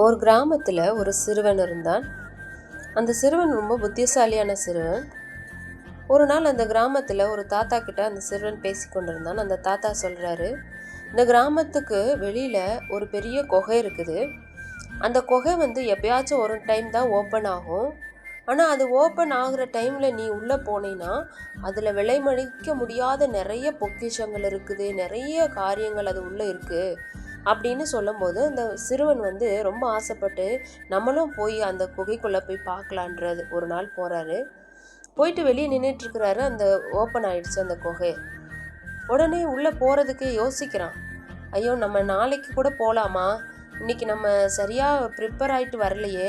ஒரு கிராமத்தில் ஒரு சிறுவன் இருந்தான். அந்த சிறுவன் ரொம்ப புத்திசாலியான சிறுவன். ஒரு நாள் அந்த கிராமத்தில் ஒரு தாத்தா கிட்ட அந்த சிறுவன் பேசி கொண்டிருந்தான். அந்த தாத்தா சொல்கிறாரு, இந்த கிராமத்துக்கு வெளியில் ஒரு பெரிய குகை இருக்குது. அந்த குகை எப்பயாச்சும் ஒரு டைம் தான் ஓப்பன் ஆகும். ஆனால் அது ஓப்பன் ஆகிற டைமில் நீ உள்ளே போனீன்னா அதில் விலை மதிக்க முடியாத நிறைய பொக்கிஷங்கள் இருக்குது, நிறைய காரியங்கள் அது உள்ளே இருக்குது அப்படின்னு சொல்லும்போது அந்த சிறுவன் ரொம்ப ஆசைப்பட்டு நம்மளும் போய் அந்த குகைக்குள்ளே போய் பார்க்கலான்றது ஒரு நாள் போகிறாரு. போயிட்டு வெளியே நின்றுட்டுருக்கிறாரு. அந்த ஓப்பன் ஆயிடுச்சு அந்த குகை. உடனே உள்ளே போகிறதுக்கு யோசிக்கிறான். ஐயோ, நம்ம நாளைக்கு கூட போகலாமா, இன்றைக்கி நம்ம சரியாக ப்ரிப்பேர் ஆகிட்டு வரலையே,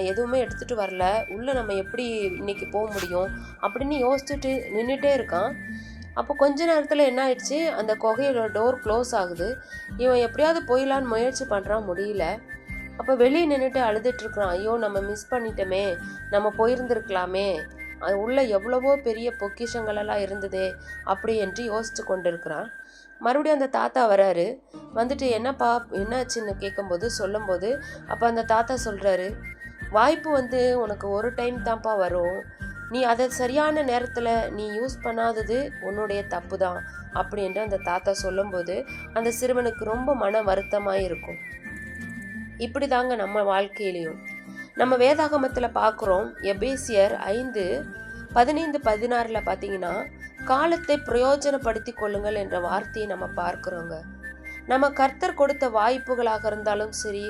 எதுவுமே எடுத்துகிட்டு வரல, உள்ளே நம்ம எப்படி இன்றைக்கி போக முடியும் அப்படின்னு யோசிச்சுட்டு நின்றுட்டே இருக்கான். அப்போ கொஞ்ச நேரத்தில் என்ன ஆயிடுச்சு, அந்த குகையோட டோர் க்ளோஸ் ஆகுது. இவன் எப்படியாவது போயிடலான்னு முயற்சி பண்ணுறான், முடியல. அப்போ வெளியே நின்றுட்டு அழுதுட்டுருக்குறான். ஐயோ, நம்ம மிஸ் பண்ணிட்டோமே, நம்ம போயிருந்துருக்கலாமே, அது உள்ளே எவ்வளவோ பெரிய பொக்கிஷங்களெல்லாம் இருந்ததே அப்படி என்று யோசித்து கொண்டு இருக்கிறான். மறுபடியும் அந்த தாத்தா வராரு. என்னப்பா என்னாச்சுன்னு கேட்கும்போது சொல்லும்போது அப்போ அந்த தாத்தா சொல்கிறாரு, வாய்ப்பு உனக்கு ஒரு டைம் தான்ப்பா வரும், நீ அதை சரியான நேரத்தில் நீ யூஸ் பண்ணாதது உன்னுடைய தப்பு தான் அப்படின்ட்டு அந்த தாத்தா சொல்லும்போது அந்த சிறுவனுக்கு ரொம்ப மன வருத்தமாக இருக்கும். இப்படி தாங்க நம்ம வாழ்க்கையிலையும் நம்ம வேதாகமத்தில் பார்க்குறோம். எபேசியர் 5:15-16 பார்த்தீங்கன்னா, காலத்தை பிரயோஜனப்படுத்தி கொள்ளுங்கள் என்ற வார்த்தையை நம்ம பார்க்குறோங்க. நம்ம கர்த்தர் கொடுத்த வாய்ப்புகளாக இருந்தாலும் சரி,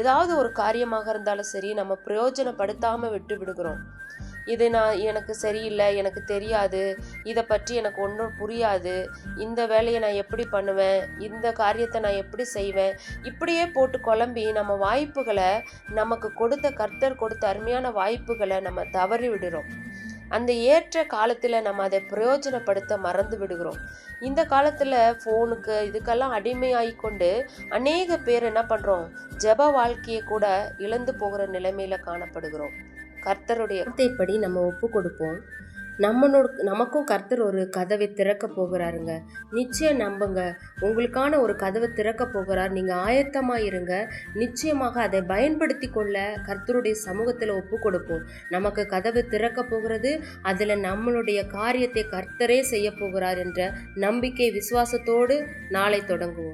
ஏதாவது ஒரு காரியமாக இருந்தாலும் சரி, நம்ம பிரயோஜனப்படுத்தாமல் விட்டு விடுகிறோம். இது எனக்கு சரியில்லை, எனக்கு தெரியாது, இதை பற்றி எனக்கு ஒன்றும் புரியாது, இந்த வேலையை நான் எப்படி பண்ணுவேன், இந்த காரியத்தை நான் எப்படி செய்வேன், இப்படியே போட்டு குழம்பி நம்ம வாய்ப்புகளை, நமக்கு கொடுத்த கர்த்தர் கொடுத்த அருமையான வாய்ப்புகளை நம்ம தவறி விடுறோம். அந்த ஏற்ற காலத்தில் நம்ம அதை பிரயோஜனப்படுத்த மறந்து விடுகிறோம். இந்த காலத்தில் ஃபோனுக்கு இதுக்கெல்லாம் அடிமையாகி கொண்டு அநேக பேர் என்ன பண்ணுறோம், ஜெப வாழ்க்கையை கூட இழந்து போகிற நிலைமையில் காணப்படுகிறோம். கர்த்தருடைய வார்த்தைப்படி நம்ம ஒப்பு கொடுப்போம். நமக்கும் கர்த்தர் ஒரு கதவை திறக்க போகிறாருங்க. நிச்சயம் நம்புங்க, உங்களுக்கான ஒரு கதவை திறக்க போகிறார். நீங்கள் ஆயத்தமாக இருங்க. நிச்சயமாக அதை பயன்படுத்தி கொள்ள கர்த்தருடைய சமூகத்தில் ஒப்பு கொடுப்போம். நமக்கு கதவு திறக்க போகிறது. அதில் நம்மளுடைய காரியத்தை கர்த்தரே செய்ய போகிறார் என்ற நம்பிக்கை விசுவாசத்தோடு நாளை தொடங்குவோம்.